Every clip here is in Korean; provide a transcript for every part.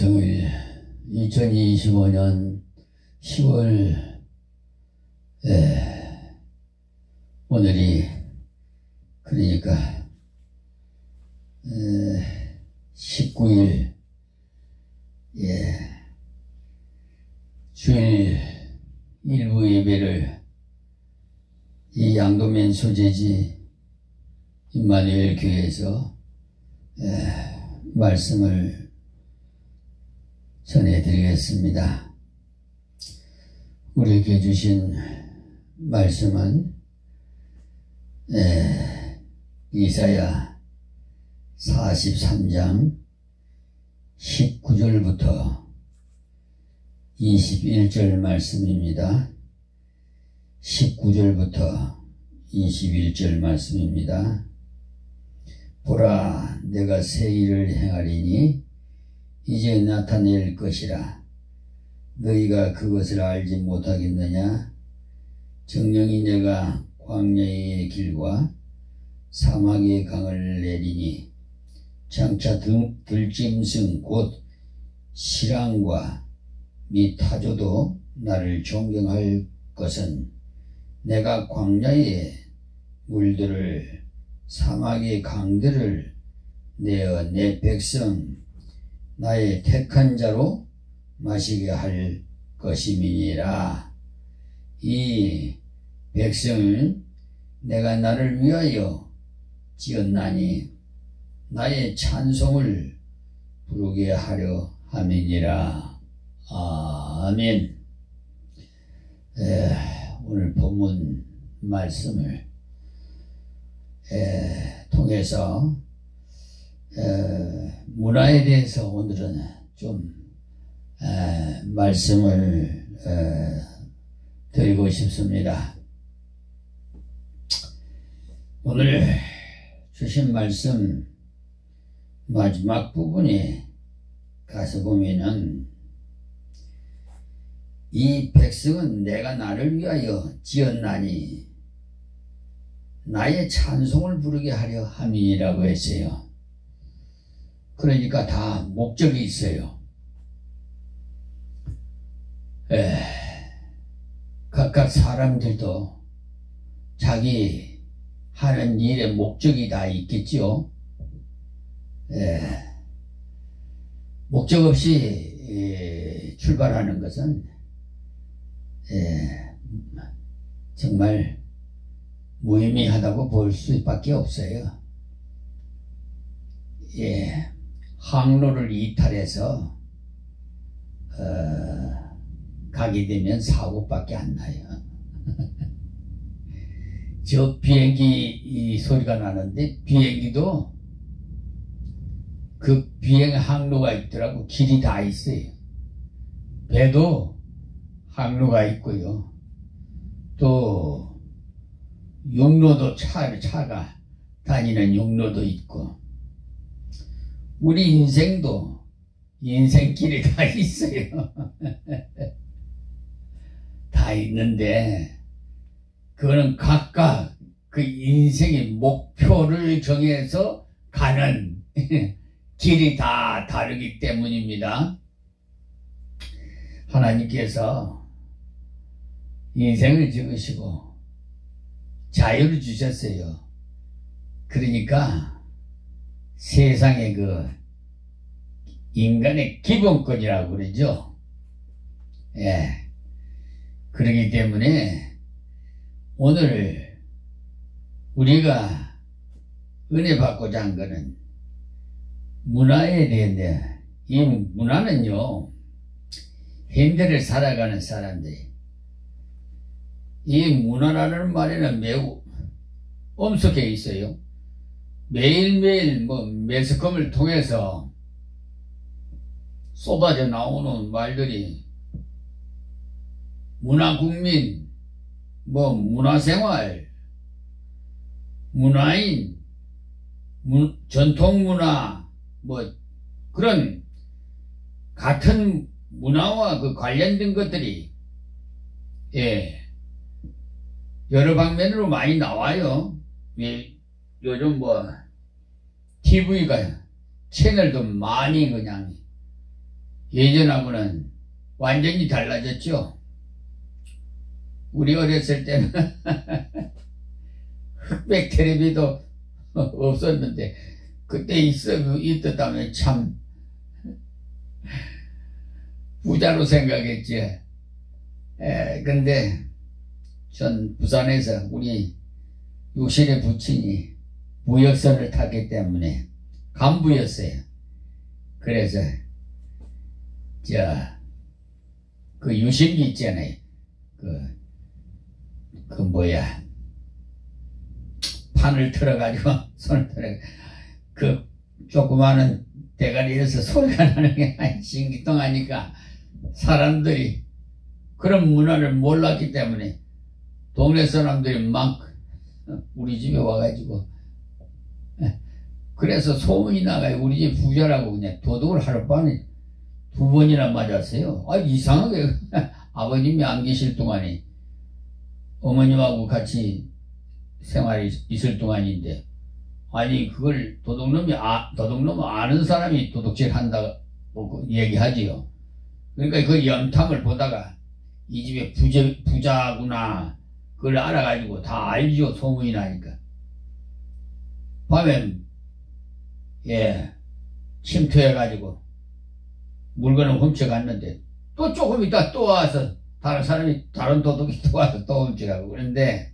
성일 2025년 10월 오늘이 그러니까 19일 주일 일부 예배를 이 양도면 소재지 임마누엘 교회에서 말씀을 전해드리겠습니다. 우리에게 주신 말씀은 이사야 43장 19절부터 21절 말씀입니다. 19절부터 21절 말씀입니다. 보라, 내가 새 일을 행하리니 이제 나타낼 것이라. 너희가 그것을 알지 못하겠느냐? 정령이 내가 광야의 길과 사막의 강을 내리니 장차 들짐승 곧 실랑과 및 타조도 나를 존경할 것은 내가 광야의 물들을 사막의 강들을 내어 내 백성 나의 택한 자로 마시게 할 것임이니라. 이 백성을 내가 나를 위하여 지었나니 나의 찬송을 부르게 하려 함이니라. 아멘. 오늘 본문 말씀을 통해서 문화에 대해서 오늘은 좀 말씀을 드리고 싶습니다. 오늘 주신 말씀 마지막 부분에 가서 보면은 이 백성은 내가 나를 위하여 지었나니 나의 찬송을 부르게 하려 함이라고 했어요. 그러니까 다 목적이 있어요. 각각 사람들도 자기 하는 일의 목적이 다 있겠죠. 목적 없이 출발하는 것은 정말 무의미하다고 볼 수밖에 없어요. 항로를 이탈해서 가게 되면 사고밖에 안 나요. 저 비행기 소리가 나는데 비행기도 그 비행 항로가 있더라고. 길이 다 있어요. 배도 항로가 있고요. 또 용로도 차가 다니는 용로도 있고, 우리 인생도 인생길이 다 있어요. 다 있는데 그거는 각각 그 인생의 목표를 정해서 가는 길이 다 다르기 때문입니다. 하나님께서 인생을 적으시고 자유를 주셨어요. 그러니까 세상의 그 인간의 기본권이라고 그러죠. 그렇기 때문에 오늘 우리가 은혜 받고자 한 거는 문화에 대한데, 이 문화는요, 현대를 살아가는 사람들이 이 문화라는 말에는 매우 엄숙해 있어요. 매일매일 매스컴을 통해서 쏟아져 나오는 말들이 문화국민, 문화생활, 문화인, 전통문화, 그런 같은 문화와 그 관련된 것들이 여러 방면으로 많이 나와요. 요즘 TV가 채널도 많이 그냥 예전하고는 완전히 달라졌죠. 우리 어렸을 때는 흑백 텔레비도 없었는데 그때 있었다면 참 부자로 생각했지. 근데 전 부산에서 우리 육신의 부친이 무역선을 탔기 때문에 간부였어요. 그래서 그 유심기 있잖아요. 그 뭐야, 판을 틀어가지고 손을 틀어 그 조그마한 대가리에서 소리가 나는 게 신기통하니까 사람들이 그런 문화를 몰랐기 때문에 동네 사람들이 막 우리 집에 와가지고 그래서 소문이 나가요. 우리 집 부자라고 그냥 도둑을 하룻밤에 2번이나 맞았어요. 이상하게 아버님이 안 계실 동안에 어머님하고 같이 생활이 있을 동안인데 그걸 도둑놈은 아는 사람이 도둑질 한다고 얘기하지요. 그러니까 그 염탐을 보다가 이 집에 부자구나 그걸 알아가지고 다 알죠. 소문이 나니까. 밤에 침투해가지고 물건을 훔쳐갔는데 또 조금 있다 또 와서 다른 도둑이 또 와서 또 훔쳐가고 그런데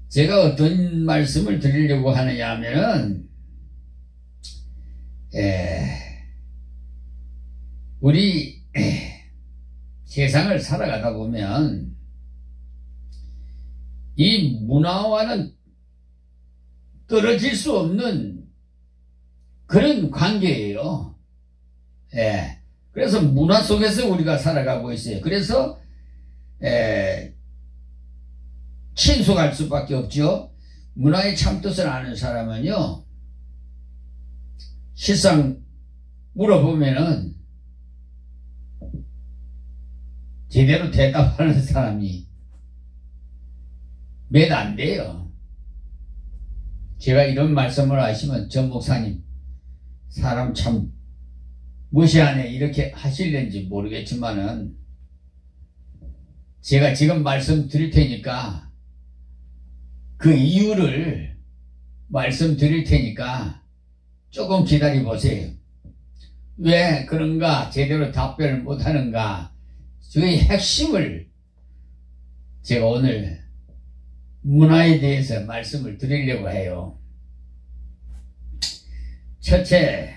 제가 어떤 말씀을 드리려고 하느냐 하면은 우리 세상을 살아가다 보면 이 문화와는 떨어질 수 없는 그런 관계예요. 그래서 문화 속에서 우리가 살아가고 있어요. 그래서 친숙할 수밖에 없죠. 문화의 참뜻을 아는 사람은요, 실상 물어보면은 제대로 대답하는 사람이 몇 안 돼요. 제가 이런 말씀을 하시면 전 목사님 사람 참 무시하네 이렇게 하실는지 모르겠지만은 제가 지금 말씀드릴 테니까 그 이유를 말씀드릴 테니까 조금 기다려 보세요. 왜 그런가 제대로 답변을 못하는가 그 핵심을 제가 오늘 문화에 대해서 말씀을 드리려고 해요. 첫째,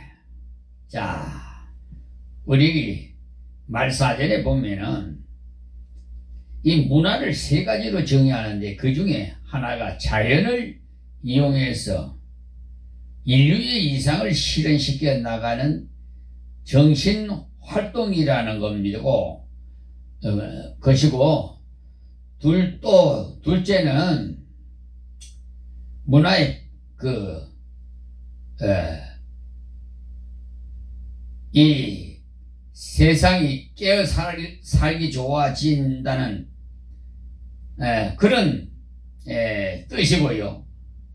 우리 말사전에 보면은 이 문화를 3가지로 정의하는데 그 중에 하나가 자연을 이용해서 인류의 이상을 실현시켜 나가는 정신활동이라는 것이고 둘째는 문화의 이 세상이 깨어 살기 좋아진다는 그런 뜻이고요.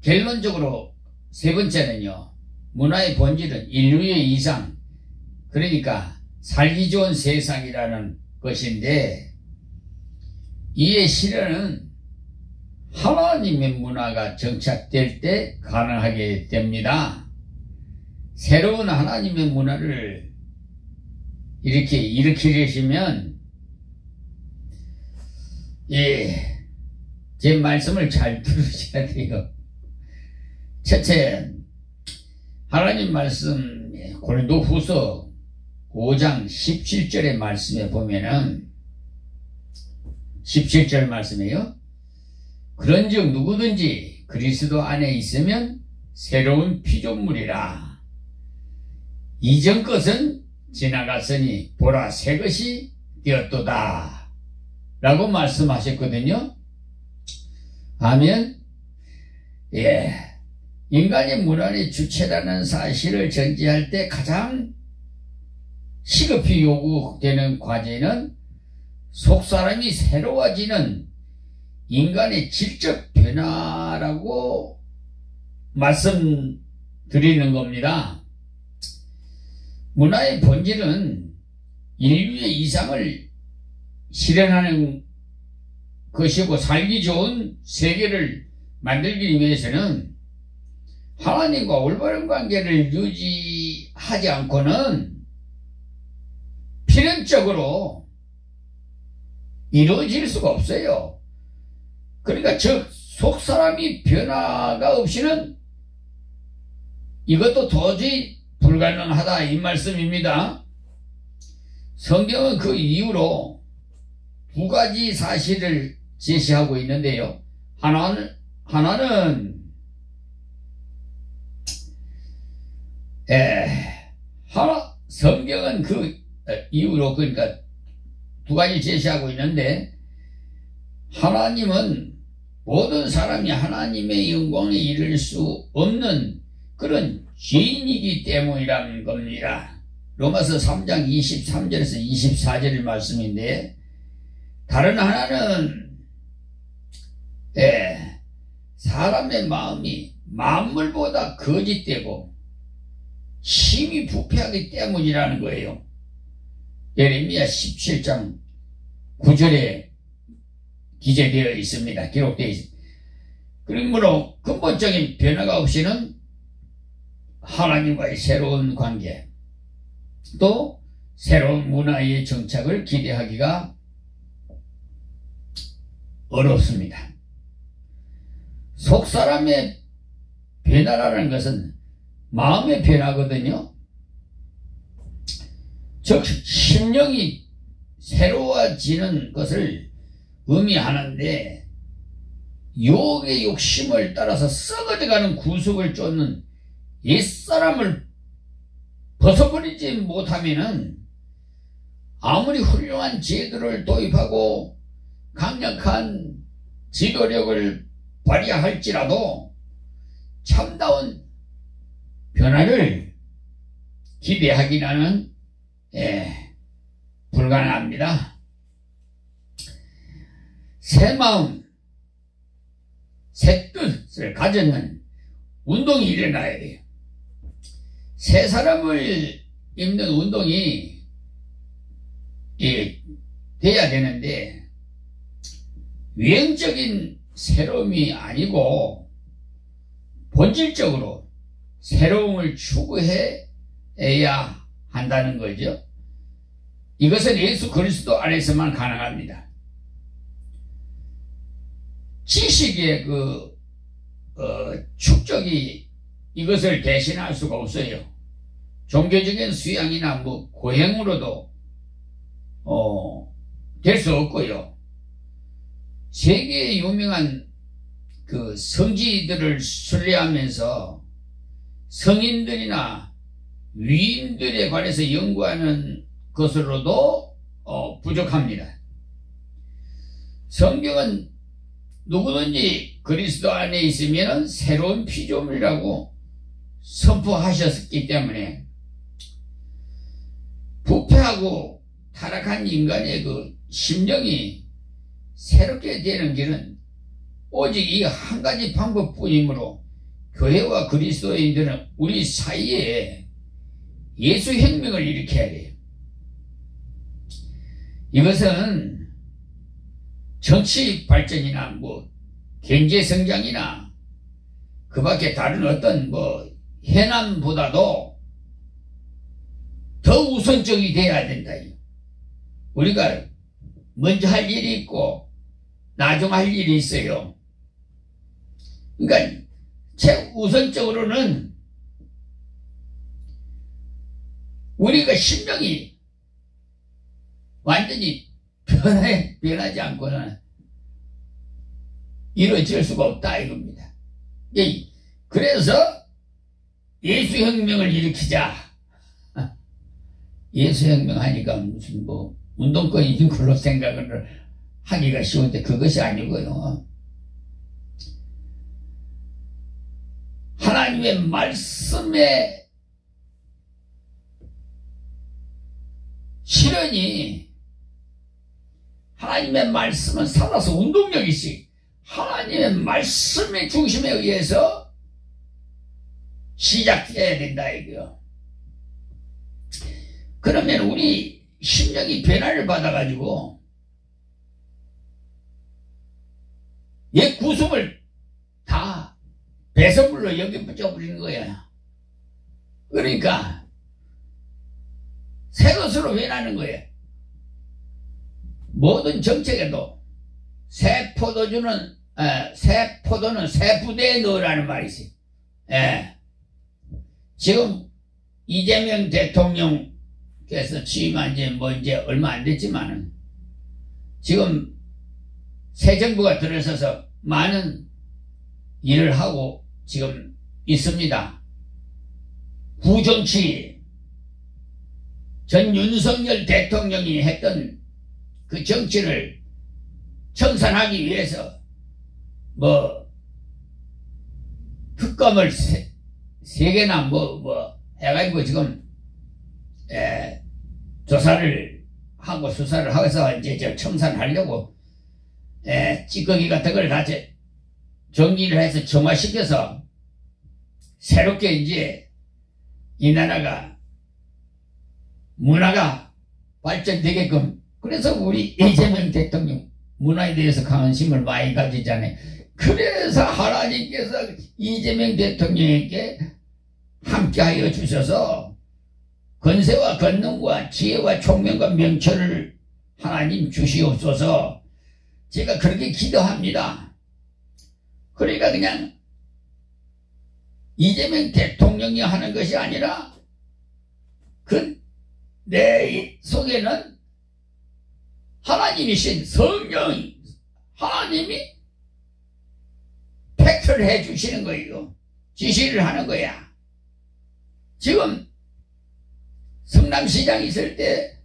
결론적으로 3번째는요. 문화의 본질은 인류의 이상, 그러니까 살기 좋은 세상이라는 것인데 이의 실현은 하나님의 문화가 정착될 때 가능하게 됩니다. 새로운 하나님의 문화를 이렇게 일으키려시면 제 말씀을 잘 들으셔야 돼요. 첫째, 하나님 말씀 고린도후서 5장 17절의 말씀에 보면은 17절 말씀이에요. 그런즉 누구든지 그리스도 안에 있으면 새로운 피조물이라. 이전 것은 지나갔으니 보라 새 것이 되었도다 라고 말씀하셨거든요. 아멘. 인간의 문화의 주체라는 사실을 전제할 때 가장 시급히 요구되는 과제는 속사람이 새로워지는 인간의 질적 변화라고 말씀드리는 겁니다. 문화의 본질은 인류의 이상을 실현하는 것이고 살기 좋은 세계를 만들기 위해서는 하나님과 올바른 관계를 유지하지 않고는 필연적으로 이루어질 수가 없어요. 그러니까 즉 속사람이 변화가 없이는 이것도 도저히 불가능하다 이 말씀입니다. 성경은 그 이유로 두 가지 사실을 제시하고 있는데요. 하나는 성경은 그 이유로 그러니까 두 가지 제시하고 있는데, 하나님은 모든 사람이 하나님의 영광에 이를 수 없는 그런 죄인이기 때문이라는 겁니다. 로마서 3장 23절에서 24절의 말씀인데, 다른 하나는 사람의 마음이 만물보다 거짓되고 심히 부패하기 때문이라는 거예요. 예레미야 17장 9절에 기재되어 있습니다. 기록되어 있습니다. 그러므로 근본적인 변화가 없이는 하나님과의 새로운 관계, 또 새로운 문화의 정착을 기대하기가 어렵습니다. 속사람의 변화라는 것은 마음의 변화거든요. 즉 심령이 새로워지는 것을 의미하는데, 유혹의 욕심을 따라서 썩어져가는 구속을 쫓는 옛사람을 벗어버리지 못하면은 아무리 훌륭한 제도를 도입하고 강력한 지도력을 발휘할지라도 참다운 변화를 기대하기는 불가능합니다. 새 마음, 새 뜻을 가지는 운동이 일어나야 돼요. 새 사람을 입는 운동이 돼야 되는데, 유행적인 새로움이 아니고 본질적으로 새로움을 추구해야 한다는 거죠. 이것은 예수 그리스도 안에서만 가능합니다. 지식의 축적이 이것을 대신할 수가 없어요. 종교적인 수양이나 고행으로도 될 수 없고요. 세계의 유명한 그 성지들을 순례하면서 성인들이나 위인들에 관해서 연구하는 것으로도 부족합니다. 성경은 누구든지 그리스도 안에 있으면 새로운 피조물이라고 선포하셨기 때문에 부패하고 타락한 인간의 그 심령이 새롭게 되는 길은 오직 이 한 가지 방법뿐이므로 교회와 그리스도인들은 우리 사이에 예수 혁명을 일으켜야 돼요. 이것은 정치 발전이나 경제 성장이나 그 밖에 다른 어떤 해남보다도 더 우선적이 돼야 된다. 우리가 먼저 할 일이 있고 나중 할 일이 있어요. 그러니까 최우선적으로는 우리가 심령이 완전히 변하지 않고는 이루어질 수가 없다 이겁니다. 그래서 예수혁명을 일으키자. 예수혁명 하니까 무슨 운동권 있는 걸로 생각을 하기가 쉬운데 그것이 아니고요. 하나님의 말씀의 실현이, 하나님의 말씀은 살아서 운동력이시, 하나님의 말씀의 중심에 의해서 시작해야 된다 이거요. 그러면 우리 심령이 변화를 받아가지고 옛 구습을 다 배설물로 여겨붙여 버리는 거야. 그러니까 새 것으로 변하는 거예요. 모든 정책에도 새 포도는 새 부대에 넣으라는 말이 있어요. 예. 지금 이재명 대통령께서 취임한 지 이제 얼마 안 됐지만은 지금 새 정부가 들어서서 많은 일을 하고 지금 있습니다. 구정치 전 윤석열 대통령이 했던 그 정치를 청산하기 위해서 특검을 세 개나 해가지고 지금 조사를 하고 수사를 하고서 이제 저 청산하려고 찌꺼기 같은 걸 다 정리를 해서 정화시켜서 새롭게 이제 이 나라가 문화가 발전되게끔, 그래서 우리 이재명 대통령 문화에 대해서 관심을 많이 가지잖아요. 그래서 하나님께서 이재명 대통령에게 함께하여 주셔서 권세와 권능과 지혜와 총명과 명철을 하나님 주시옵소서. 제가 그렇게 기도합니다. 그러니까 그냥 이재명 대통령이 하는 것이 아니라 내 속에는 하나님이신 성령, 하나님이 팩트를 해주시는 거예요. 지시를 하는 거야. 지금 성남시장 있을 때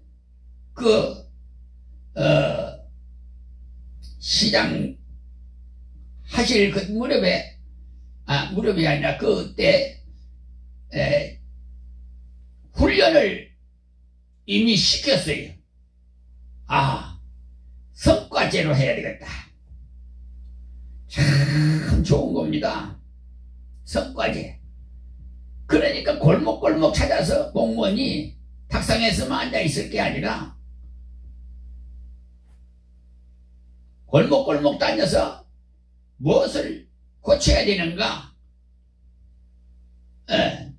시장 하실 그 무렵이 아니라 그때 훈련을 이미 시켰어요. 성과제로 해야 되겠다. 참 좋은 겁니다. 성과제. 그러니까 골목골목 찾아서 공무원이 탁상에서만 앉아있을 게 아니라 골목골목 다녀서 무엇을 고쳐야 되는가,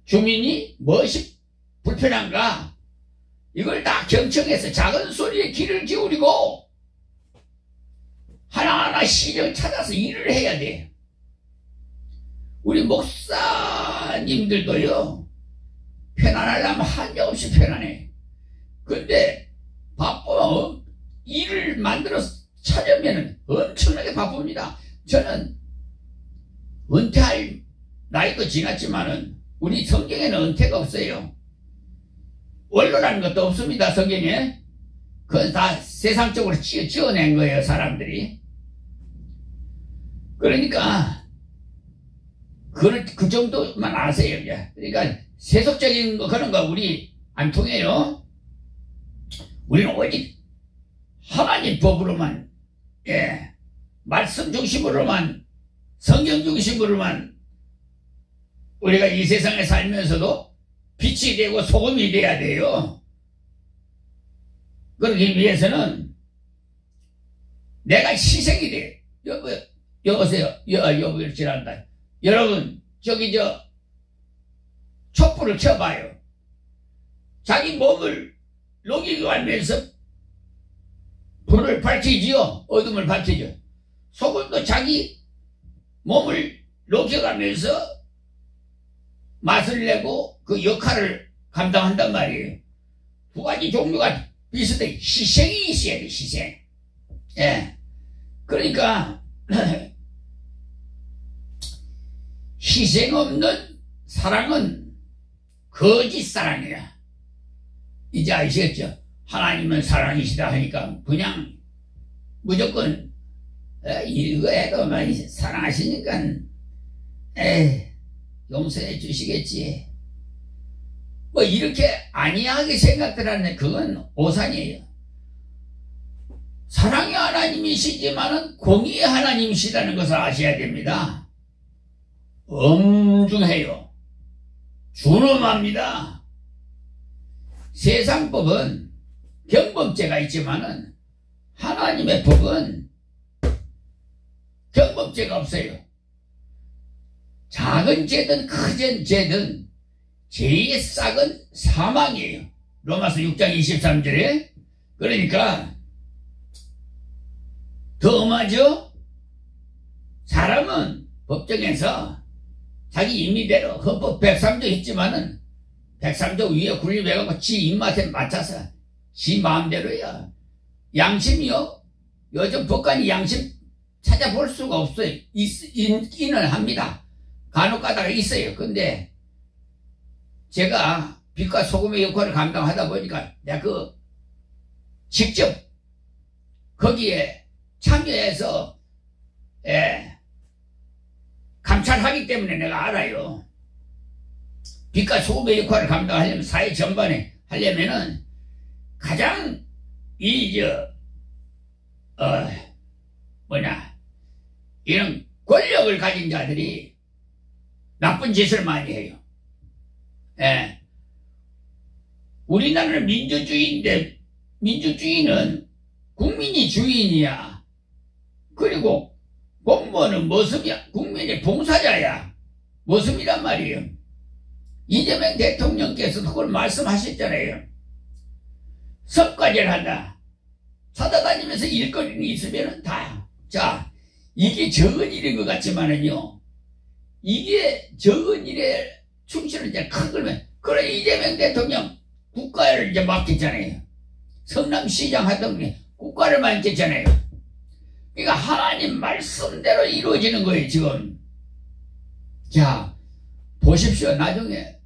주민이 무엇이 불편한가, 이걸 다 경청해서 작은 소리에 귀를 기울이고 하나하나 시정 찾아서 일을 해야 돼. 우리 목사님들도요, 편안하려면 한없이 편안해. 근데 바쁘면 일을 만들어서 찾으면 엄청나게 바쁩니다. 저는 은퇴할 나이도 지났지만은 우리 성경에는 은퇴가 없어요. 원로라는 것도 없습니다. 성경에. 그건 다 세상적으로 지어낸 거예요, 사람들이. 그러니까 그 정도만 아세요. 그러니까 세속적인 거 그런 거 우리 안 통해요. 우리는 오직 하나님 법으로만, 말씀 중심으로만, 성경 중심으로만 우리가 이 세상에 살면서도 빛이 되고 소금이 돼야 돼요. 그러기 위해서는 내가 희생이 돼. 여보세요. 여보일지란다. 여러분, 촛불을 켜봐요. 자기 몸을 녹이면서 불을 밝히지요. 어둠을 밝히죠. 소금도 자기 몸을 녹여가면서 맛을 내고 그 역할을 감당한단 말이에요. 두 가지 종류가 비슷해. 희생이 있어야 돼, 희생. 그러니까 희생 없는 사랑은 거짓 사랑이야. 이제 아시겠죠? 하나님은 사랑이시다 하니까 그냥 무조건 이거 해도 많이 사랑하시니까 용서해 주시겠지. 이렇게 안이하게 생각들 하는데 그건 오산이에요. 사랑의 하나님이시지만은 공의의 하나님이시라는 것을 아셔야 됩니다. 엄중해요. 준엄합니다. 세상 법은 경범죄가 있지만은 하나님의 법은 경범죄가 없어요. 작은 죄든 큰 죄든 죄의 싹은 사망이에요. 로마서 6장 23절에. 그러니까 더 엄하죠? 사람은 법정에서 자기 임의대로 헌법 103조 있지만은 103조 위에 군림해가지고 지 입맛에 맞춰서 지 마음대로야. 양심이요? 요즘 법관이 양심 찾아볼 수가 없어요. 있기는 합니다. 간혹 가다가 있어요. 근데 제가 빛과 소금의 역할을 감당하다 보니까 내가 직접 거기에 참여해서 감찰하기 때문에 내가 알아요. 빛과 소금의 역할을 감당하려면 사회 전반에 하려면은 가장 이런 권력을 가진 자들이 나쁜 짓을 많이 해요. 우리나라는 민주주의인데 민주주의는 국민이 주인이야. 그리고 공무원은 모습이야. 국민의 봉사자야. 모습이란 말이에요. 이재명 대통령께서도 그걸 말씀하셨잖아요. 성과제를 한다. 찾아다니면서 일거리는 있으면 다. 자, 이게 적은 일인 것 같지만은요. 이게 적은 일에 충실은 이제 큰 걸면. 그래, 이재명 대통령 국가를 이제 맡겼잖아요. 성남시장 하던 게 국가를 맡겼잖아요. 그러니까 하나님 말씀대로 이루어지는 거예요, 지금. 자, 보십시오. 나중에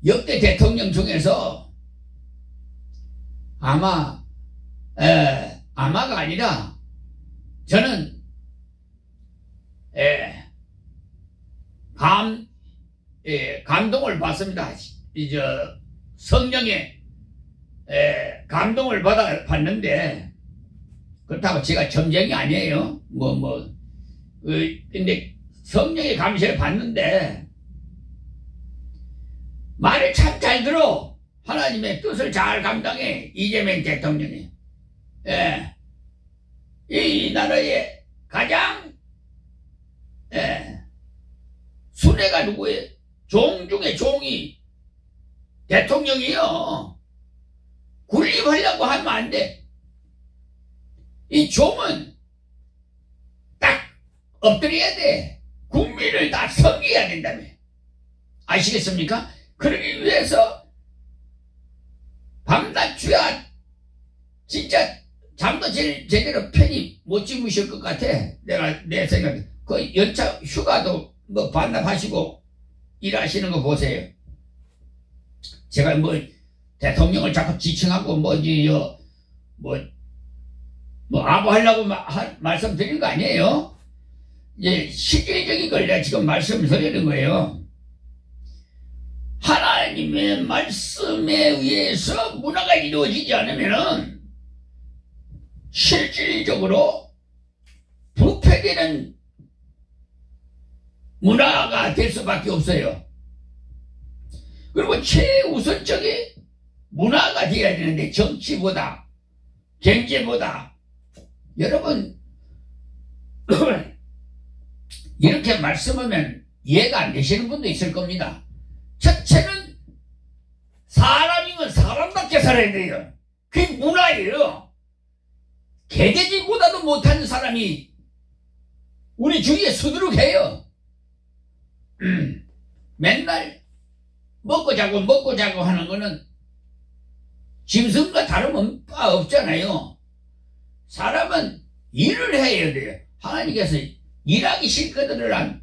역대 대통령 중에서 아마가 아니라 저는 감동을 받습니다. 성령의 감동을 받았는데 그렇다고 제가 점쟁이 아니에요. 근데 성령의 감시를 받는데 말을 참 잘 들어. 하나님의 뜻을 잘 감당해. 이재명 대통령이. 이 나라의 가장 순회가 누구예요? 종 중에 종이 대통령이요. 군림하려고 하면 안 돼. 이 종은 딱 엎드려야 돼. 국민을 다 섬겨야 된다며. 아시겠습니까? 그러기 위해서 밤낮 주야 진짜 잠도 제대로 편히 못 주무실 것 같아. 내 생각에. 그 연차 휴가도 반납하시고 일하시는 거 보세요. 제가 대통령을 자꾸 지칭하고 아부하려고 말씀드리는 거 아니에요. 이제 실질적인 걸 내가 지금 말씀을 드리는 거예요. 하나님의 말씀에 의해서 문화가 이루어지지 않으면은 실질적으로 부패되는 문화가 될 수밖에 없어요. 그리고 최우선적인 문화가 되어야 되는데 정치보다 경제보다 여러분 이렇게 말씀하면 이해가 안 되시는 분도 있을 겁니다. 첫째는 사람이면 사람답게 살아야 돼요. 그게 문화예요. 개돼지보다도 못하는 사람이 우리 주위에 수두룩해요. 맨날 먹고 자고 하는 거는 짐승과 다름은 바 없잖아요. 사람은 일을 해야 돼요. 하나님께서 일하기 싫거든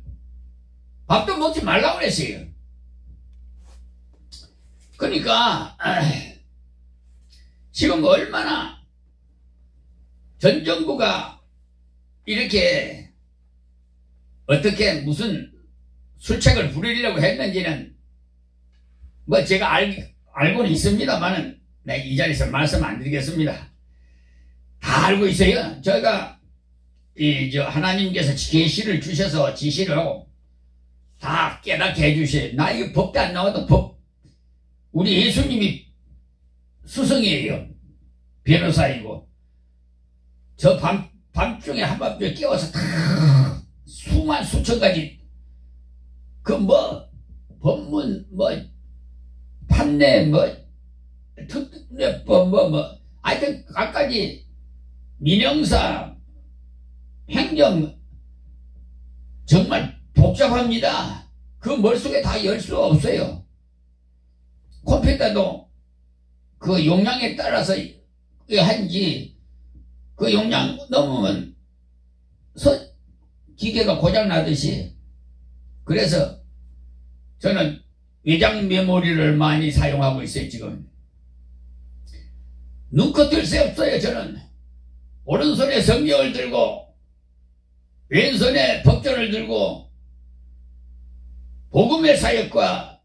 밥도 먹지 말라고 그랬어요. 그러니까 지금 얼마나 전 정부가 이렇게 어떻게 무슨 술책을 부리려고 했는지는 제가 알고는 있습니다만은 이 자리에서 말씀 안 드리겠습니다. 다 알고 있어요. 저희가 하나님께서 계시를 주셔서 지시로 다 깨닫게 해주세요. 나 이거 법도 안 나와도 우리 예수님이 스승이에요. 변호사이고. 저 밤중에 한밤중에 깨워서 다 수천 가지 법문 판례 특례법 하여튼 각가지 민형사 행정 정말 복잡합니다. 그 머릿속에 다 열 수 없어요. 컴퓨터도 그 용량에 따라서 한지 그 용량 넘으면 기계가 고장 나듯이. 그래서 저는 외장 메모리를 많이 사용하고 있어요. 지금 눈코 뜰 새 없어요. 저는 오른손에 성경을 들고 왼손에 법전을 들고 복음의 사역과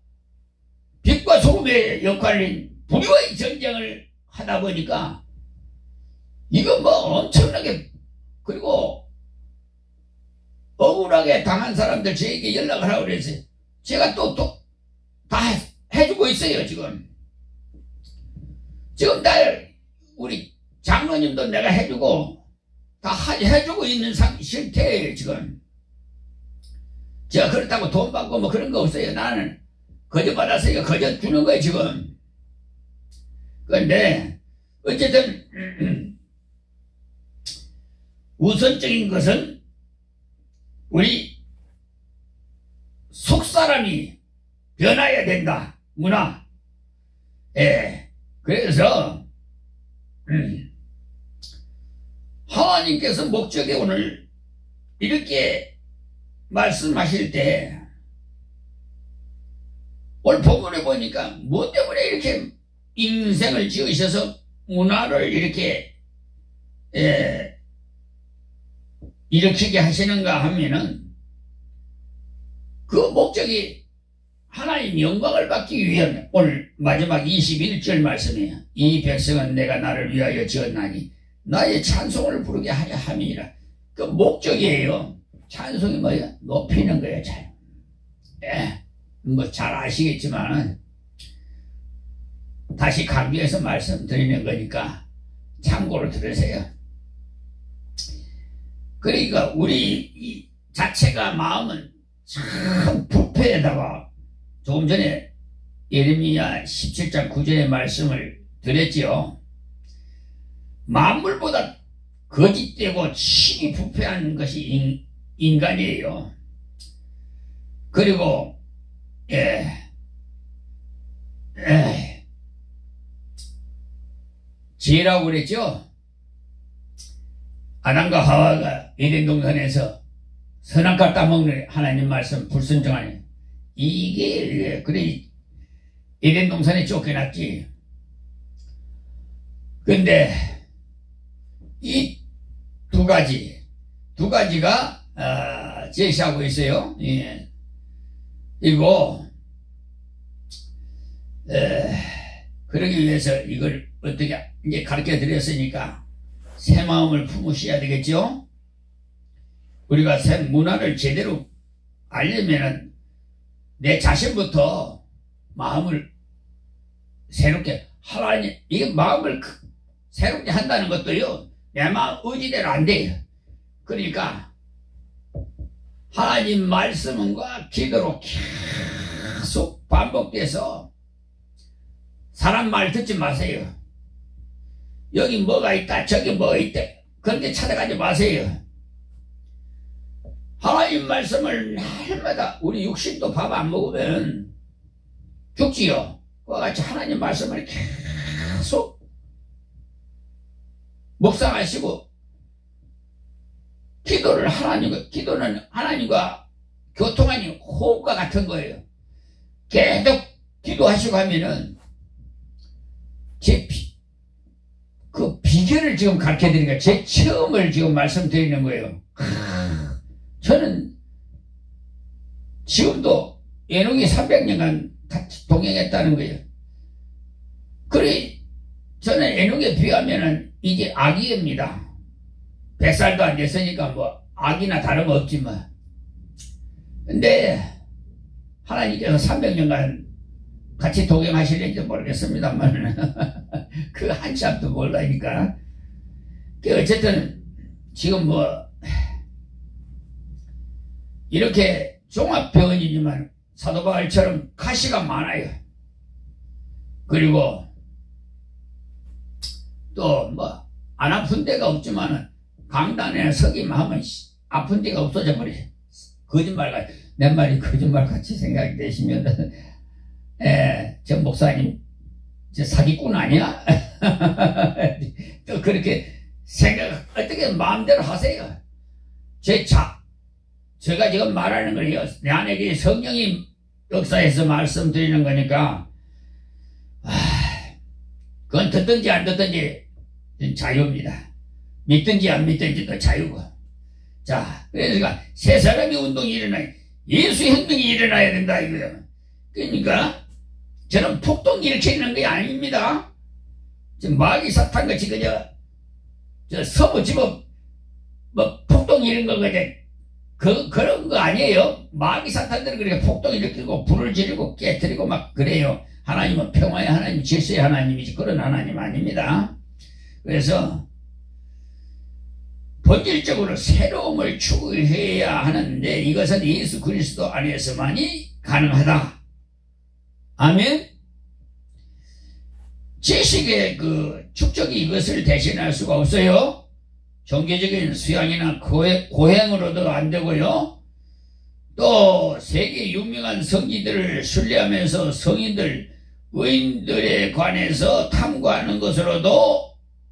빛과 소금의 역할인 불의의 전쟁을 하다 보니까 이거 엄청나게, 그리고 억울하게 당한 사람들 저에게 연락을 하고 그랬어요. 제가 또 다 해주고 있어요. 지금 다 우리 장로님도 내가 해주고 다 해주고 있는 실태예요. 지금 제가 그렇다고 돈 받고 그런 거 없어요. 나는 거저 받았으니까 거저 주는 거예요. 지금. 그런데 어쨌든 우선적인 것은 우리 속사람이 변화해야 된다. 문화. 그래서 하나님께서 목적에 오늘 이렇게 말씀하실 때 오늘 본문에 보니까 뭐 때문에 이렇게 인생을 지으셔서 문화를 이렇게 일으키게 하시는가 하면은 그 목적이 하나님 영광을 받기 위한 오늘 마지막 21절 말씀이에요. 이 백성은 내가 나를 위하여 지었나니 나의 찬송을 부르게 하려 함이라. 그 목적이에요. 찬송이 뭐야? 높이는 거예요. 잘 아시겠지만 다시 강조해서 말씀드리는 거니까 참고로 들으세요. 그러니까 우리 자체가 마음은 참 부패에다가 조금 전에 예레미야 17장 9절의 말씀을 드렸지요. 만물보다 거짓되고 심히 부패한 것이 인간이에요. 그리고 죄라고 그랬죠. 아담과 하와가 에덴 동산에서 선악과 따먹는 하나님 말씀 불순종하네. 이게 그래 에덴 동산에 쫓겨났지. 근데 이 두 가지가 제시하고 있어요. 이거 그러기 위해서 이걸 어떻게 이제 가르쳐 드렸으니까 새 마음을 품으셔야 되겠죠. 우리가 새 문화를 제대로 알려면은 내 자신부터 마음을 새롭게 하나님, 이게 마음을 새롭게 한다는 것도요, 내 마음 의지대로 안 돼요. 그러니까 하나님 말씀과 기도로 계속 반복돼서 사람 말 듣지 마세요. 여기 뭐가 있다, 저기 뭐가 있다, 그런데 찾아가지 마세요. 하나님 말씀을 날마다, 우리 육신도 밥 안 먹으면 죽지요. 그와 같이 하나님 말씀을 계속 묵상하시고, 기도는 하나님과 교통하는 호흡과 같은 거예요. 계속 기도하시고 하면은 그 비결을 지금 가르쳐 드리니까 제 체험을 지금 말씀드리는 거예요. 저는 지금도 에녹이 300년간 같이 동행했다는 거예요. 그래, 저는 에녹에 비하면은 이제 아기입니다. 100살도 안 됐으니까 뭐 아기나 다름없지만. 근데 하나님께서 300년간 같이 동행하실는지 모르겠습니다만 그 한치 앞도 몰라니까. 어쨌든 지금 뭐 이렇게 종합병원이지만 사도바울처럼 가시가 많아요. 그리고 또 뭐 안 아픈 데가 없지만 강단에 서기만 하면 아픈 데가 없어져 버려요. 거짓말같이, 내 말이 거짓말같이 생각이 되시면 저 목사님 저 사기꾼 아니야? 또 그렇게 생각 어떻게 마음대로 하세요. 제가 지금 말하는 거예요. 내 안에 성령이 역사해서 말씀드리는 거니까 그건 듣든지 안 듣든지 자유입니다. 믿든지 안 믿든지도 자유고. 자, 그래서 세 사람이 운동이 일어나요. 예수의 혁명이 일어나야 된다 이거예요. 그러니까 저는 폭동 일으키는 게 아닙니다. 지금 마귀 사탄같이 그저 서부 집업 뭐 폭동 이런 거 그런 거 아니에요. 마귀 사탄들은 그렇게 폭동 일으키고 불을 지르고 깨뜨리고 막 그래요. 하나님은 평화의 하나님, 질서의 하나님이지 그런 하나님 아닙니다. 그래서 본질적으로 새로움을 추구해야 하는데 이것은 예수 그리스도 안에서만이 가능하다. 아멘. 지식의 그 축적이 이것을 대신할 수가 없어요. 종교적인 수양이나 고행으로도 안 되고요. 또 세계 유명한 성지들을 순례하면서 성인들, 의인들에 관해서 탐구하는 것으로도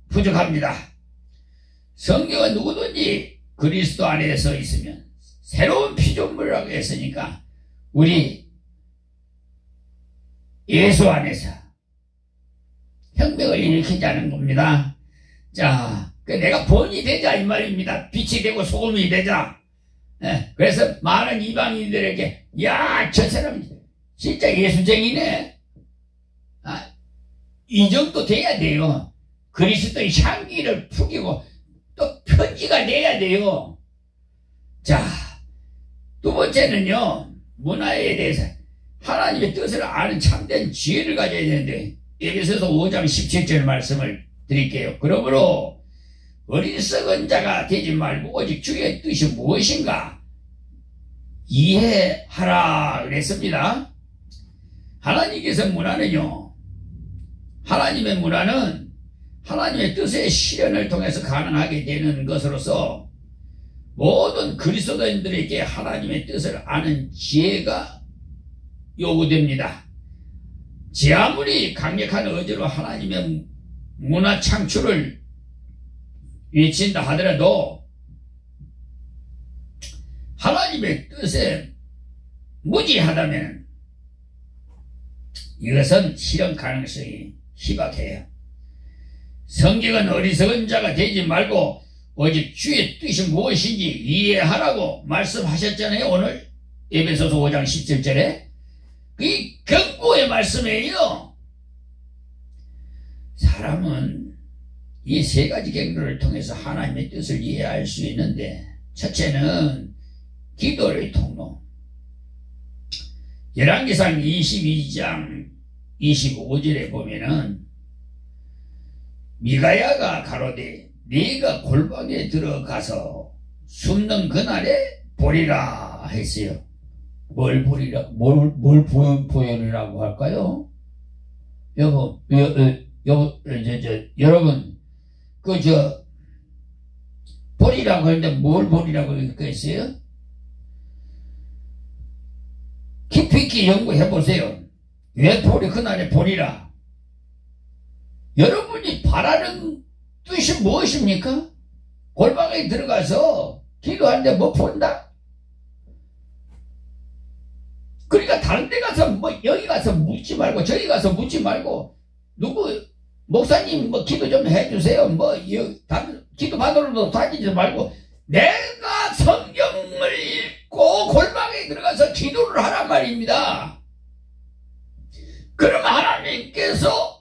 부족합니다. 성경은 누구든지 그리스도 안에 서 있으면 새로운 피조물이라고 했으니까 우리 예수 안에서 혁명을 일으키자는 겁니다. 자, 내가 본이 되자 이 말입니다. 빛이 되고 소금이 되자. 그래서 많은 이방인들에게 야, 저 사람 진짜 예수쟁이네. 이 정도 돼야 돼요. 그리스도의 향기를 풍기고 또 편지가 돼야 돼요. 자, 두 번째는요, 문화에 대해서 하나님의 뜻을 아는 참된 지혜를 가져야 되는데 에베소서 5장 17절 말씀을 드릴게요. 그러므로 어리석은 자가 되지 말고 오직 주의 뜻이 무엇인가 이해하라 그랬습니다. 하나님께서 문화는요, 하나님의 문화는 하나님의 뜻의 실현을 통해서 가능하게 되는 것으로서 모든 그리스도인들에게 하나님의 뜻을 아는 지혜가 요구됩니다. 제 아무리 강력한 의지로 하나님의 문화 창출을 외친다 하더라도 하나님의 뜻에 무지하다면 이것은 실현 가능성이 희박해요. 성경은 어리석은 자가 되지 말고 오직 주의 뜻이 무엇인지 이해하라고 말씀하셨잖아요. 오늘 에베소서 5장 17절에 그 경고의 말씀이에요. 사람은 이 세 가지 경로를 통해서 하나님의 뜻을 이해할 수 있는데, 첫째는 기도의 통로. 열왕기상 22장 25절에 보면은 미가야가 가로되 네가 골방에 들어가서 숨는 그날에 보리라 했어요. 뭘 보리라, 뭘 보이라고 할까요? 여러분, 보리라고 했는데 뭘 보리라고 했어요? 깊이 있게 연구해 보세요. 왜 그날에 보리라? 여러분이 바라는 뜻이 무엇입니까? 골방에 들어가서 기도하는데 뭐 본다? 그러니까 다른 데 가서 뭐 여기 가서 묻지 말고 저기 가서 묻지 말고 누구 목사님 뭐 기도 좀 해주세요. 뭐 기도 받으러도 다니지 말고 내가 성경을 읽고 골방에 들어가서 기도를 하란 말입니다. 그러면 하나님께서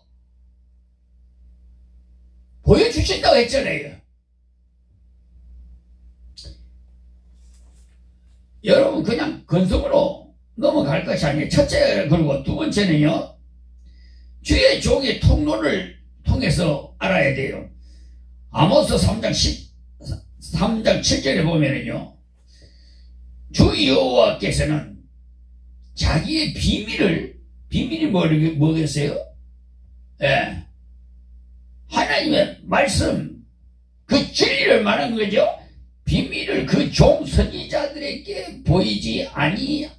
보여주신다고 했잖아요. 여러분 그냥 근성으로 넘어갈 것이 아니에요. 첫째, 그리고 두 번째는요, 주의 종의 통로를 통해서 알아야 돼요. 아모스 3장 7절에 보면은요, 주 여호와께서는 자기의 비밀이 뭐겠어요? 예. 하나님의 말씀, 그 진리를 말한 거죠. 비밀을 그 종 선지자들에게 보이지 아니하시고는,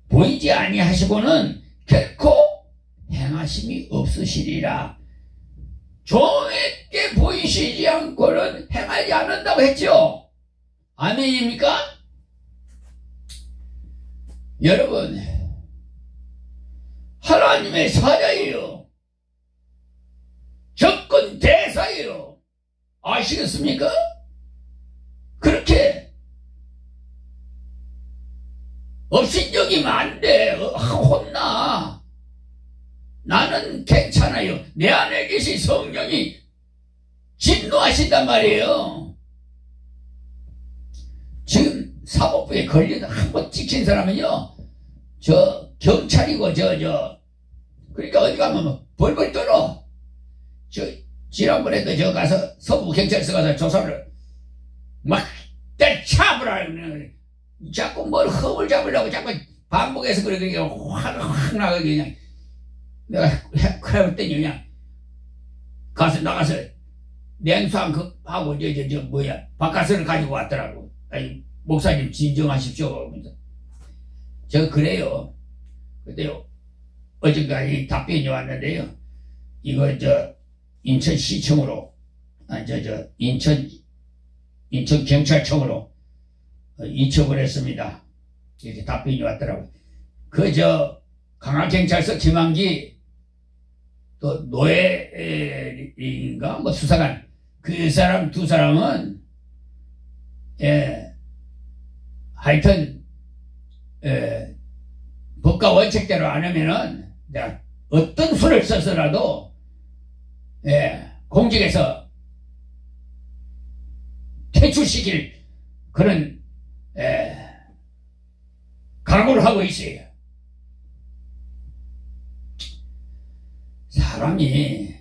보이지 아니하시고는 결코 행하심이 없으시리라. 종에게 보이시지 않고는 행하지 않는다고 했죠. 아멘입니까? 여러분, 하나님의 사자예요. 접근 대사예요. 아시겠습니까? 그렇게 업신여기면 안 돼. 혼나. 나는 괜찮아요. 내 안에 계신 성령이 진노하신단 말이에요. 지금 사법부에 걸려서 한번 찍힌 사람은요, 저 경찰이고 그러니까 어디 가면 벌벌 떨어. 지난번에도 저 가서 서부 경찰서 가서 조사를 막 때려잡으라 그러는, 자꾸 뭘 흠을 잡으려고 자꾸 반복해서 그러니까 확 나가게 그냥 내가 그랬더니 그냥 나가서 냉수한 하고 바깥을 가지고 왔더라고. 아니, 목사님 진정하십시오. 저 그래요. 근데요, 어젠가 이 답변이 왔는데요, 이거 인천시청으로, 인천경찰청으로 이첩을 했습니다. 이렇게 답변이 왔더라고요. 강화경찰서 김항기 또 노예인가 뭐 수사관, 그 사람 두 사람은 하여튼 법과 원칙대로 안 하면은 어떤 수를 써서라도 공직에서 퇴출시킬 그런 각오를 하고 있어요. 사람이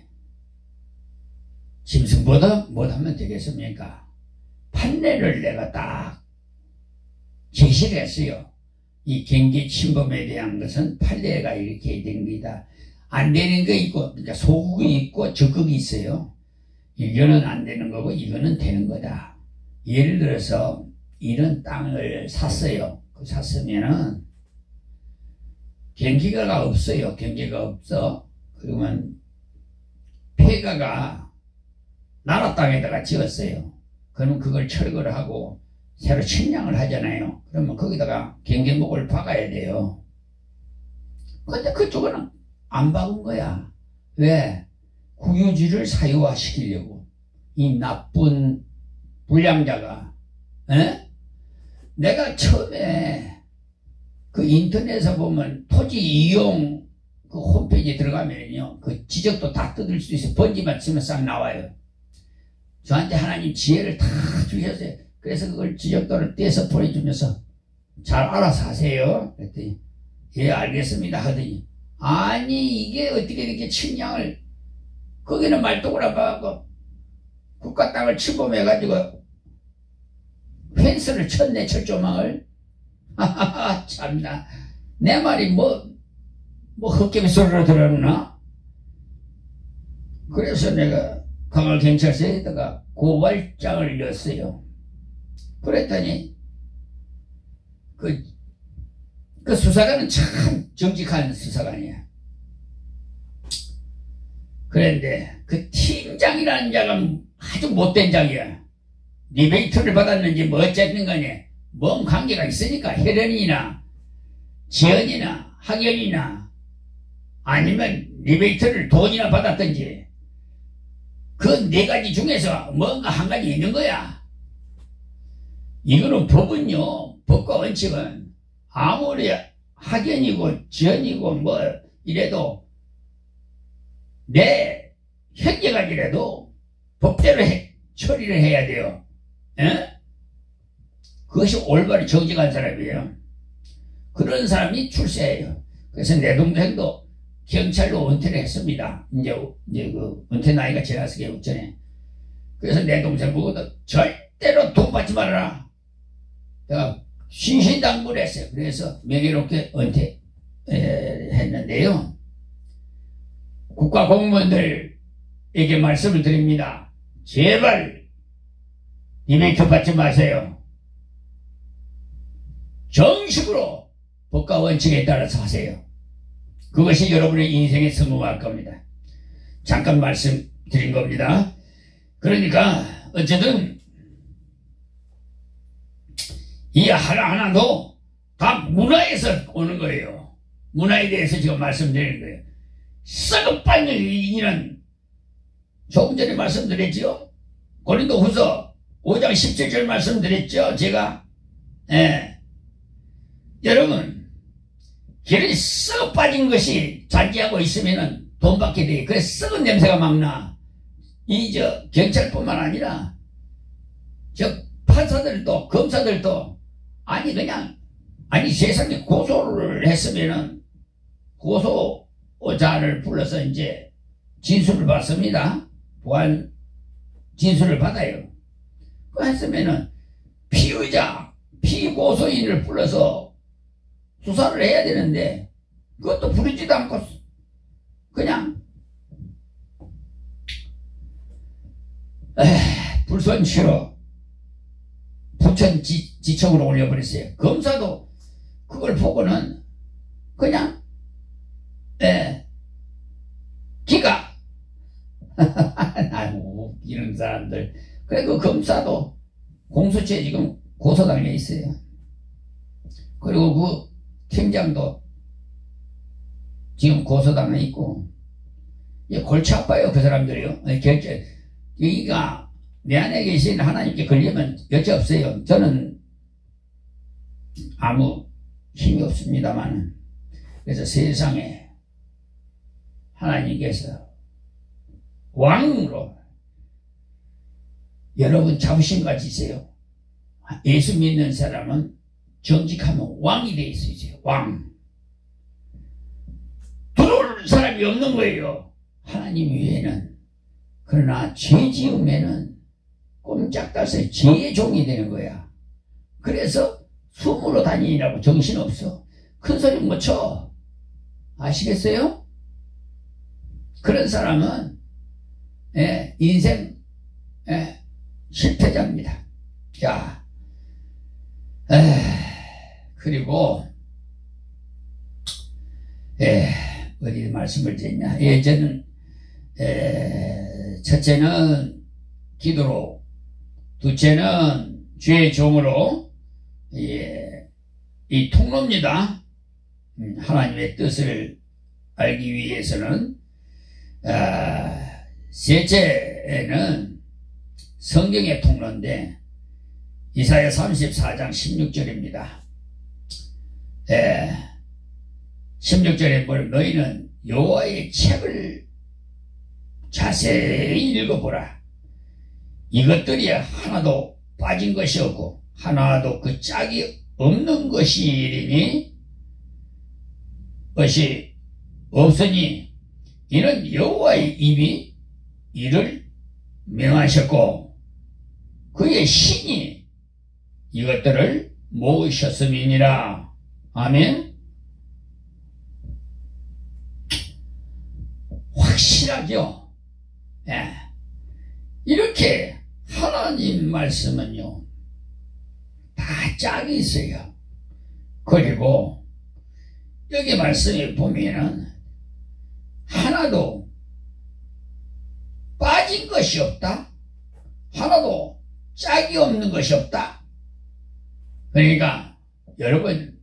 짐승보다 못하면 되겠습니까? 판례를 내가 딱 제시를 했어요. 이 경계 침범에 대한 것은 판례가 이렇게 됩니다. 안 되는 거 있고, 그러니까 소극이 있고 적극이 있어요. 이거는 안 되는 거고 이거는 되는 거다. 예를 들어서 이런 땅을 샀어요. 샀으면은 경계가 없어요. 경계가 없어. 그러면 폐가가 나라 땅에다가 지었어요. 그러면 그걸 철거를 하고 새로 침량을 하잖아요. 그러면 거기다가 경계목을 박아야 돼요. 근데 그쪽은 안 박은 거야. 왜? 국유지를 사유화시키려고. 이 나쁜 불량자가. 내가 처음에 그 인터넷에 보면 토지 이용 그 홈페이지에 들어가면요, 그 지적도 다 뜯을 수 있어요. 번지만 치면 싹 나와요. 저한테 하나님 지혜를 다 주셨어요. 그래서 그걸 지적도를 떼서 보내주면서 잘 알아서 하세요. 그랬더니 예 알겠습니다 하더니, 아니 이게 어떻게 이렇게 침량을, 거기는 말똥을 봐갖고 국가 땅을 침범해가지고 펜스를 쳤네, 철조망을. 하하하 참나, 내 말이 뭐 헛개비 소리로 들었나? 그래서 내가 강화경찰서에다가 고발장을 냈어요. 그랬더니 그 수사관은 참 정직한 수사관이야. 그런데 그 팀장이라는 자가 아주 못된 자기야. 리베이트를 받았는지 뭐 어쨌든 간에 뭔 관계가 있으니까 혜련이나 지연이나 학연이나 아니면 리베이트를 돈이나 받았든지 그 네 가지 중에서 뭔가 한 가지 있는 거야. 이거는 법은요, 법과 원칙은 아무리 학연이고 지연이고 뭐 이래도 내 형제간이라도 법대로 처리를 해야 돼요. 그것이 올바른 정직한 사람이에요. 그런 사람이 출세해요. 그래서 내 동생도 경찰로 은퇴를 했습니다. 이제 그 은퇴 나이가 지나서 개국 전에. 그래서 내 동생 보고도 절대로 돈 받지 말아라. 내가 신신당부를 했어요. 그래서 명예롭게 은퇴했는데요. 국가 공무원들에게 말씀을 드립니다. 제발 리메이크 받지 마세요. 정식으로 법과 원칙에 따라서 하세요. 그것이 여러분의 인생에 성공할 겁니다. 잠깐 말씀드린 겁니다. 그러니까 어쨌든 이 하나하나도 다 문화에서 오는 거예요. 문화에 대해서 지금 말씀드리는 거예요. 썩은 빨갱이는 조금 전에 말씀드렸죠. 고린도후서 5장 17절 말씀드렸죠. 제가 여러분 길이 썩어 빠진 것이 잔지하고 있으면은 돈 받게 돼. 그래서 썩은 냄새가 막 나. 경찰뿐만 아니라 판사들도 검사들도 아니 세상에 고소를 했으면은 고소자를 불러서 이제 진술을 받습니다. 보안 진술을 받아요. 그 했으면은 피고소인을 불러서 수사를 해야 되는데 그것도 부르지도 않고 그냥 불선치로 부천지청으로 올려버렸어요. 검사도 그걸 보고는 그냥 기가 아이고 이런 사람들. 그래 그 검사도 공소시효에 지금 고소당해 있어요. 그리고 그 팀장도 지금 고소당해 있고 골치 아파요. 그 사람들이요. 여기가 내 안에 계신 하나님께 걸리면 여지없어요. 저는 아무 힘이 없습니다만 그래서 세상에 하나님께서 왕으로 여러분 자부심 가지세요. 예수 믿는 사람은 정직하면 왕이 돼 있어요. 왕. 들어올 사람이 없는 거예요. 하나님 위에는. 그러나 죄 지으면은 꼼짝달새 죄의 종이 되는 거야. 그래서 숨으로 다니라고 정신없어. 큰 소리 못 쳐. 아시겠어요? 그런 사람은 인생 실패자입니다. 자, 그리고 어디 말씀을 드렸냐. 저는 첫째는 기도로, 둘째는 주의 종으로 이 통로입니다. 하나님의 뜻을 알기 위해서는. 셋째는 성경의 통로인데 이사야 34장 16절입니다. 16절에 보면 너희는 여호와의 책을 자세히 읽어보라. 이것들이 하나도 빠진 것이 없고 하나도 그 짝이 없는 것이니 것이 없으니 이는 여호와의 입이 이를 명하셨고 그의 신이 이것들을 모으셨음이니라. 아멘. 확실하죠. 이렇게 하나님 말씀은요 다 짝이 있어요. 그리고 여기 말씀에 보면은 하나도 빠진 것이 없다. 하나도 짝이 없는 것이 없다. 그러니까 여러분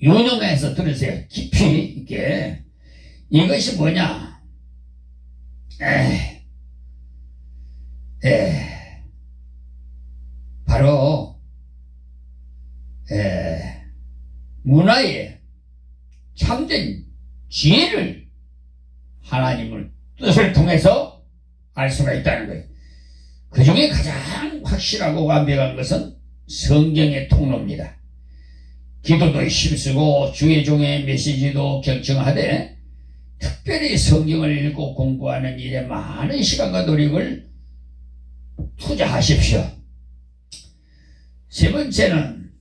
유념해서 들으세요. 깊이 있게. 이것이 뭐냐? 바로 문화의 참된 지혜를 하나님의 뜻을 통해서 알 수가 있다는 거예요. 그 중에 가장 확실하고 완벽한 것은 성경의 통로입니다. 기도도 힘쓰고 주의 종의 메시지도 경청하되 특별히 성경을 읽고 공부하는 일에 많은 시간과 노력을 투자하십시오. 세 번째는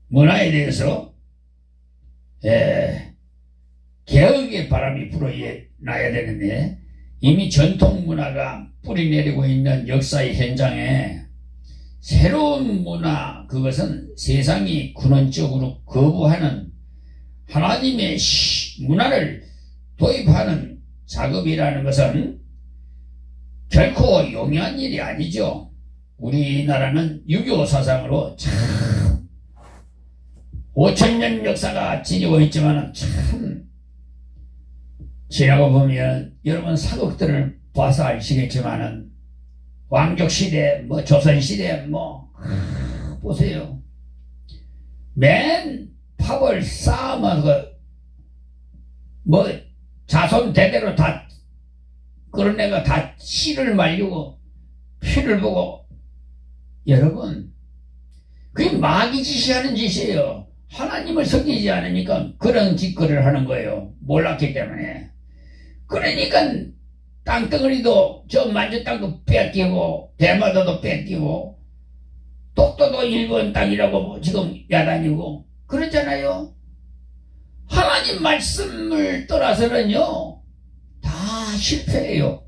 문화에 대해서 개혁의 바람이 불어나야 되는데 이미 전통 문화가 뿌리내리고 있는 역사의 현장에 새로운 문화, 그것은 세상이 근원적으로 거부하는 하나님의 문화를 도입하는 작업이라는 것은 결코 용이한 일이 아니죠. 우리나라는 유교 사상으로 참 5000년 역사가 지니고 있지만 참 지나고 보면 여러분 사극들을 봐서 아시겠지만은 왕족시대, 조선시대, 보세요. 맨 팝을 쌓으면서, 자손 대대로 다, 그런 애가 다 씨를 말리고, 피를 보고, 여러분, 그게 마귀 지시하는 짓이에요. 하나님을 섬기지 않으니까 그런 짓거리를 하는 거예요. 몰랐기 때문에. 그러니까, 땅덩어리도 저 만주 땅도 뺏기고 대마도도 뺏기고 독도도 일본 땅이라고 지금 야단이고 그렇잖아요. 하나님 말씀을 떠나서는요 다 실패해요.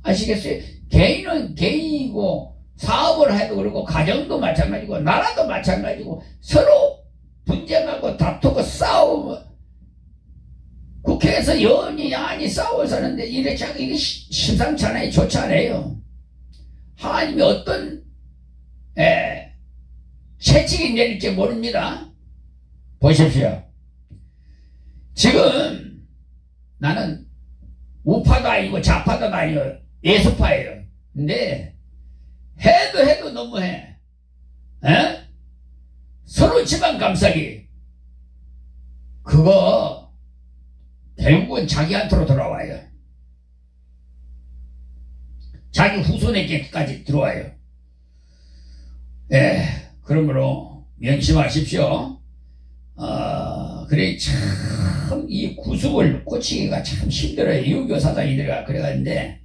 아시겠어요? 개인은 개인이고 사업을 해도 그러고 가정도 마찬가지고 나라도 마찬가지고 서로 분쟁하고 다투고 싸우고 국회에서 여니 야니 싸워서는데 이게 심상치 않아요. 좋지 않아요. 하나님이 어떤 채찍이 내릴지 모릅니다. 보십시오. 지금 나는 우파도 아니고 좌파도 아니고 예수파예요. 근데 해도 너무해. 서로 지방 감싸기 그거 결국은 자기한테로 돌아와요. 자기 후손에게까지 들어와요. 그러므로 명심하십시오. 그래 참 이 구습을 고치기가 참 힘들어요. 유교 사상이들가 그래가는데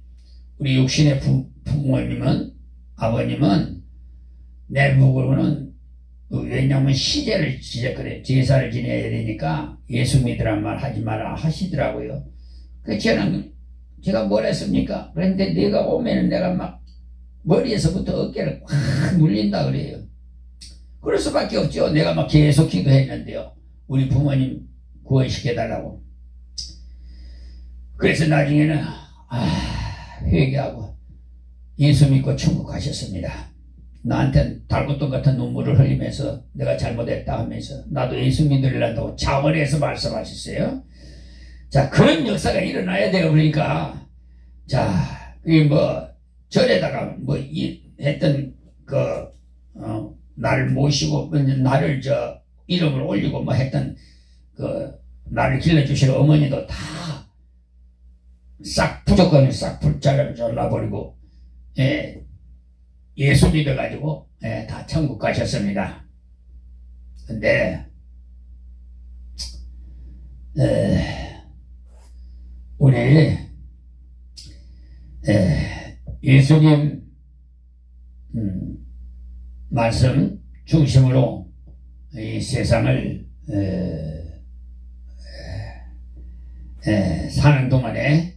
우리 육신의 부모님은 아버님은 내부고는 왜냐면 시제를 지냈거든요. 제사를 지내야 되니까 예수 믿으란 말 하지 마라 하시더라고요. 그래서 제가 뭘 했습니까? 그런데 내가 오면은 내가 막 머리에서부터 어깨를 꽉 물린다 그래요. 그럴 수밖에 없죠. 내가 막 계속 기도했는데요. 우리 부모님 구원시켜달라고. 그래서 나중에는 회개하고 예수 믿고 천국 가셨습니다. 나한테는 달구똥 같은 눈물을 흘리면서 내가 잘못했다 하면서 나도 예수 믿으려고 자원해서 말씀하셨어요. 자, 그런 역사가 일어나야 돼요. 그러니까 자, 절에다가 했던 나를 모시고 나를 이름을 올리고 했던 나를 길러주실 어머니도 다 싹 무조건 싹 잘라버리고 예수 믿어가지고 다 천국 가셨습니다. 근데 우리 예수님 말씀 중심으로 이 세상을 사는 동안에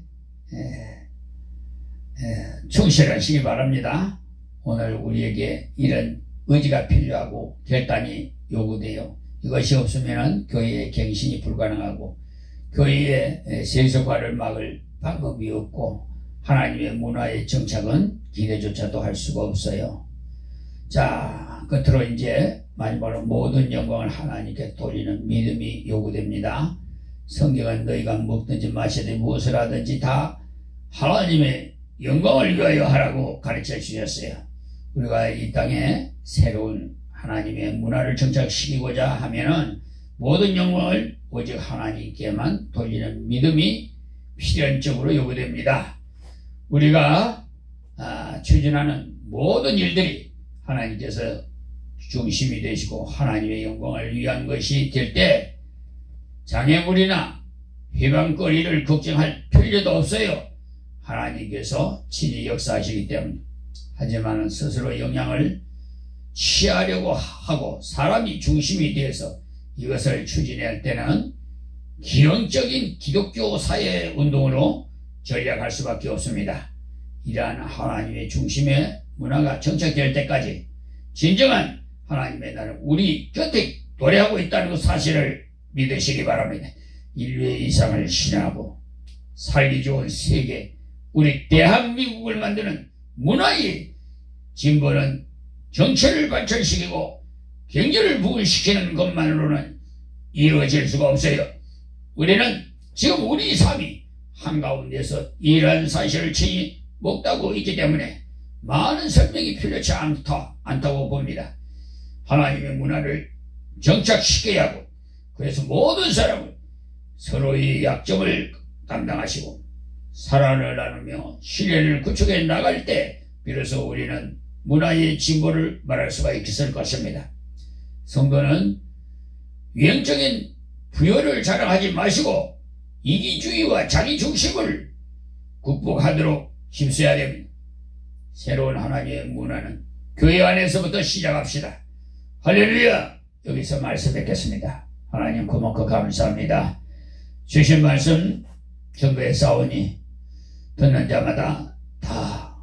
충실하시기 바랍니다. 오늘 우리에게 이런 의지가 필요하고 결단이 요구돼요. 이것이 없으면 교회의 갱신이 불가능하고 교회의 세속화를 막을 방법이 없고 하나님의 문화의 정착은 기대조차도 할 수가 없어요. 자, 끝으로 이제 마지막으로 모든 영광을 하나님께 돌리는 믿음이 요구됩니다. 성경은 너희가 먹든지 마시든지 무엇을 하든지 다 하나님의 영광을 위하여 하라고 가르쳐 주셨어요. 우리가 이 땅에 새로운 하나님의 문화를 정착시키고자 하면은 모든 영광을 오직 하나님께만 돌리는 믿음이 필연적으로 요구됩니다. 우리가 추진하는 모든 일들이 하나님께서 중심이 되시고 하나님의 영광을 위한 것이 될 때 장애물이나 해방거리를 걱정할 필요도 없어요. 하나님께서 친히 역사하시기 때문에. 하지만 스스로 영향을 취하려고 하고 사람이 중심이 되어서 이것을 추진할 때는 기형적인 기독교 사회 운동으로 전략할 수밖에 없습니다. 이러한 하나님의 중심의 문화가 정착될 때까지 진정한 하나님의 나라는 우리 곁에 도래하고 있다는 그 사실을 믿으시기 바랍니다. 인류의 이상을 실현하고 살기 좋은 세계, 우리 대한민국을 만드는 문화의 진보는 정체를 발전시키고 경제를 부흥시키는 것만으로는 이루어질 수가 없어요. 우리는 지금 우리 삶이 한가운데서 이러한 사실을 친히 먹다고 있기 때문에 많은 설명이 필요치 않다고 봅니다. 하나님의 문화를 정착시켜야 하고, 그래서 모든 사람은 서로의 약점을 담당하시고 사랑을 나누며 신뢰를 구축해 나갈 때 비로소 우리는 문화의 진보를 말할 수가 있을 것입니다. 성도는 유행적인 부여를 자랑하지 마시고 이기주의와 자기중심을 극복하도록 힘써야 됩니다. 새로운 하나님의 문화는 교회 안에서부터 시작합시다. 할렐루야. 여기서 말씀 뵙겠습니다. 하나님 고맙고 감사합니다. 주신 말씀 전부에 싸우니 듣는 자마다 다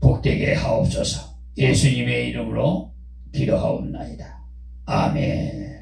복되게 하옵소서. 예수님의 이름으로 기도하옵나이다. 아멘.